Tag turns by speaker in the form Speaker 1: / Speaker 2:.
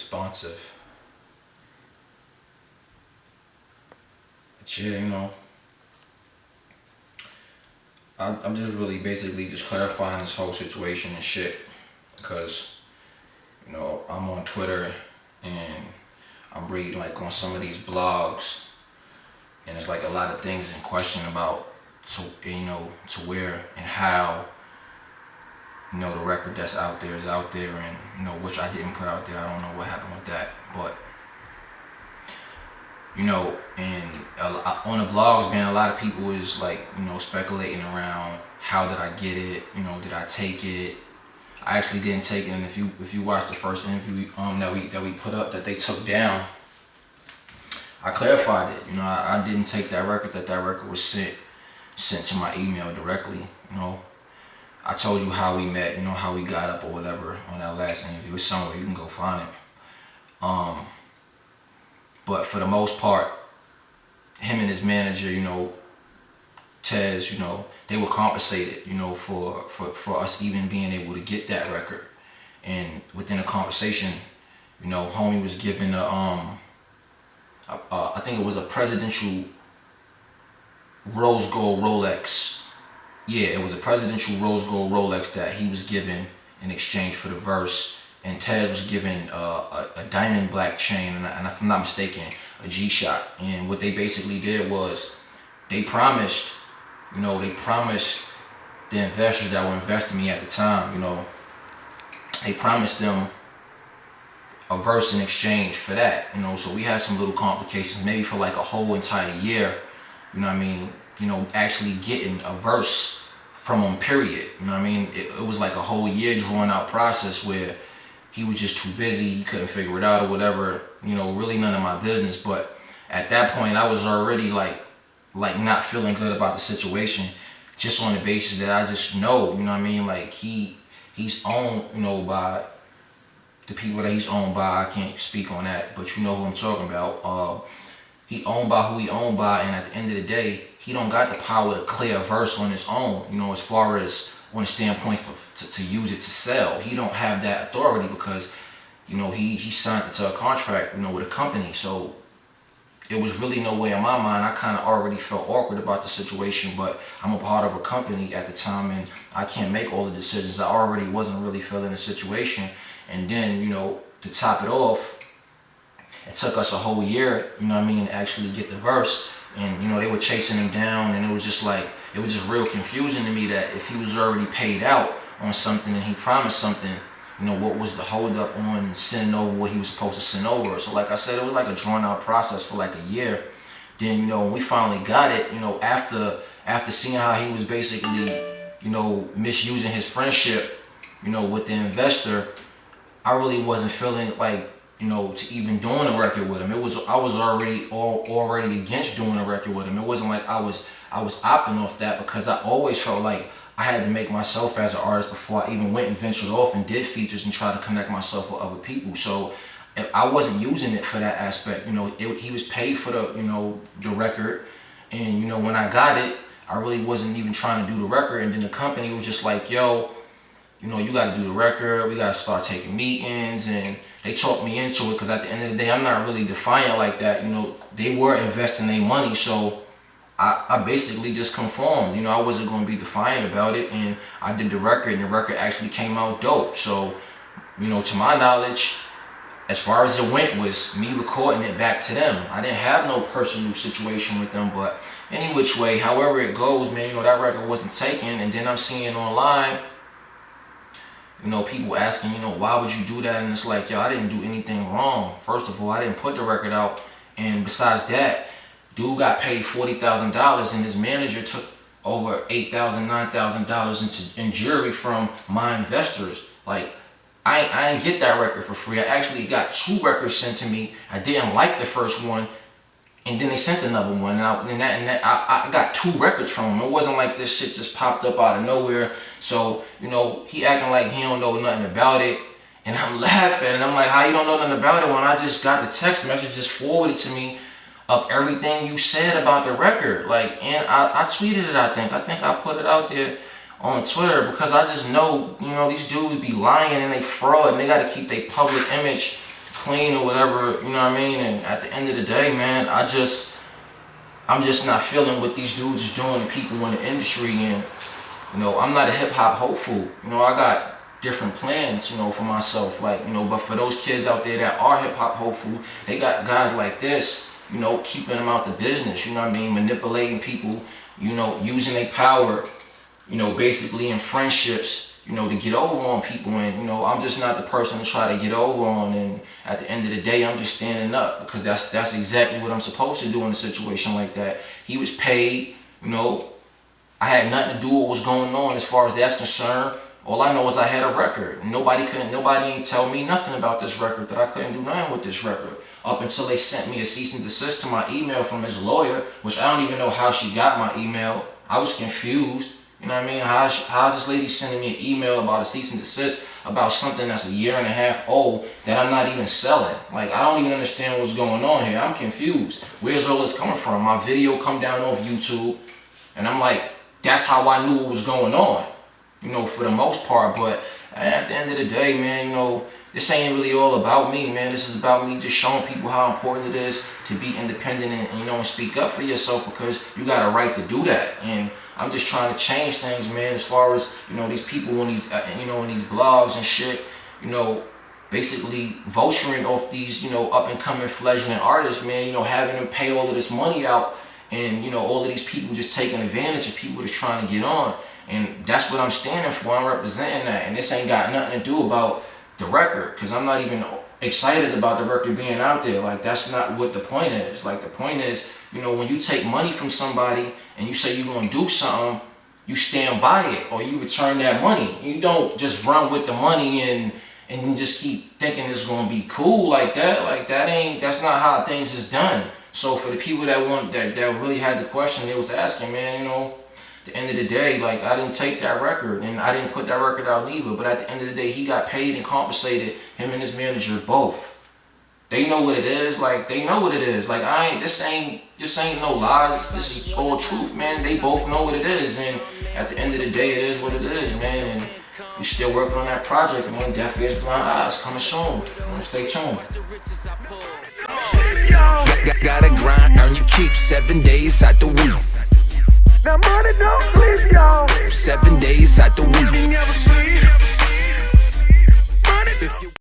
Speaker 1: responsive. But yeah, I'm just really basically just clarifying this whole situation and shit. Because, I'm on Twitter and I'm reading like on some of these blogs, and it's like a lot of things in question about to where and how the record that's out there is out there, and which I didn't put out there. I don't know what happened with that, but and on the blogs, man, a lot of people is like speculating around how did I get it, did I take it. I actually didn't take it, and if you watch the first interview that we put up that they took down, I clarified it. I didn't take that record. That record was sent to my email directly. I told you how we met, how we got up or whatever on that last interview. It's somewhere, you can go find it. But for the most part, him and his manager, Tez, they were compensated, for us even being able to get that record. And within the conversation, homie was given I think it was a presidential rose gold Rolex. Yeah, it was a presidential rose gold Rolex that he was given in exchange for the verse. And Tez was given a diamond black chain, and if I'm not mistaken, a G-Shock. And what they basically did was they promised the investors that were investing in me at the time, they promised them a verse in exchange for that, so we had some little complications, maybe for like a whole entire year, actually getting a verse from him, period. It was like a whole year drawn out process where he was just too busy, he couldn't figure it out or whatever, really none of my business. But at that point I was already like not feeling good about the situation, just on the basis that I just know, like he's owned, by the people that he's owned by. I can't speak on that, but you know who I'm talking about. He owned by who he owned by, and at the end of the day, he don't got the power to clear a verse on his own, as far as on the standpoint to use it to sell. He don't have that authority because, he signed into a contract, with a company. So it was really no way in my mind. I kind of already felt awkward about the situation, but I'm a part of a company at the time, and I can't make all the decisions. I already wasn't really feeling the situation. And then, to top it off, it took us a whole year, to actually get the verse. And, they were chasing him down, and it was just real confusing to me that if he was already paid out on something and he promised something, what was the hold up on sending over what he was supposed to send over. So like I said, it was like a drawn out process for like a year. Then, when we finally got it, after seeing how he was basically, misusing his friendship, with the investor, I really wasn't feeling like, to even doing a record with him. I was already against doing a record with him. It wasn't like I was opting off that, because I always felt like I had to make myself as an artist before I even went and ventured off and did features and tried to connect myself with other people. So if I wasn't using it for that aspect. He was paid for the record, and when I got it, I really wasn't even trying to do the record. And then the company was just like, yo, you got to do the record. We got to start taking meetings, and they talked me into it, because at the end of the day, I'm not really defiant like that. They were investing their money, so I basically just conformed. I wasn't going to be defiant about it, and I did the record, and the record actually came out dope. So, to my knowledge, as far as it went, was me recording it back to them. I didn't have no personal situation with them, but any which way, however it goes, man, that record wasn't taken. And then I'm seeing online, people asking, why would you do that? And it's like, yo, I didn't do anything wrong. First of all, I didn't put the record out. And besides that, dude got paid $40,000, and his manager took over $8,000, $9,000 in jewelry from my investors. Like, I didn't get that record for free. I actually got 2 records sent to me. I didn't like the first one, and then they sent another one, and I got 2 records from him. It wasn't like this shit just popped up out of nowhere. So, he acting like he don't know nothing about it, and I'm laughing, and I'm like, how you don't know nothing about it when I just got the text message just forwarded to me of everything you said about the record? Like, and I tweeted it, I think I put it out there on Twitter, because I just know, these dudes be lying and they fraud, and they got to keep their public image clean or whatever, you know what I mean? And at the end of the day, man, I'm just not feeling what these dudes is doing to people in the industry. And, you know, I'm not a hip hop hopeful. You know, I got different plans, you know, for myself. Like, you know, but for those kids out there that are hip hop hopeful, they got guys like this, you know, keeping them out the business, you know what I mean? Manipulating people, you know, using their power, you know, basically in friendships, you know, to get over on people. And, you know, I'm just not the person to try to get over on. And at the end of the day, I'm just standing up, because that's exactly what I'm supposed to do in a situation like that. He was paid, you know, I had nothing to do with what was going on as far as that's concerned. All I know is I had a record. Nobody ain't tell me nothing about this record, that I couldn't do nothing with this record. Up until they sent me a cease and desist to my email from his lawyer, which I don't even know how she got my email. I was confused. You know what I mean? How's this lady sending me an email about a cease and desist about something that's a year and a half old that I'm not even selling? Like, I don't even understand what's going on here. I'm confused. Where's all this coming from? My video come down off YouTube, and I'm like, that's how I knew what was going on, you know, for the most part. But at the end of the day, man, you know, this ain't really all about me, man. This is about me just showing people how important it is to be independent and you know, and speak up for yourself, because you got a right to do that. And I'm just trying to change things, man, as far as, you know, these people on these, you know, in these blogs and shit, you know, basically vulturing off these, you know, up and coming fledgling artists, man, you know, having them pay all of this money out, and, you know, all of these people just taking advantage of people that's trying to get on. And that's what I'm standing for. I'm representing that. And this ain't got nothing to do about the record, because I'm not even excited about the record being out there. Like, that's not what the point is. Like, the point is, you know, when you take money from somebody and you say you're going to do something, you stand by it, or you return that money. You don't just run with the money and you just keep thinking it's going to be cool like that. Like, that's not how things is done. So for the people that really had the question they was asking, man, you know, at the end of the day, like, I didn't take that record, and I didn't put that record out neither. But at the end of the day, he got paid and compensated, him and his manager both. They know what it is. Like, they know what it is. Like, this ain't no lies. This is all truth, man. They both know what it is. And at the end of the day, it is what it is, man. And we still working on that project, man. Deaf Ears Blind Eyes coming soon. Stay tuned.
Speaker 2: Gotta grind, earn your keep 7 days out the week.
Speaker 3: Now money don't sleep, y'all.
Speaker 2: 7 days out the week.
Speaker 3: You never sleep.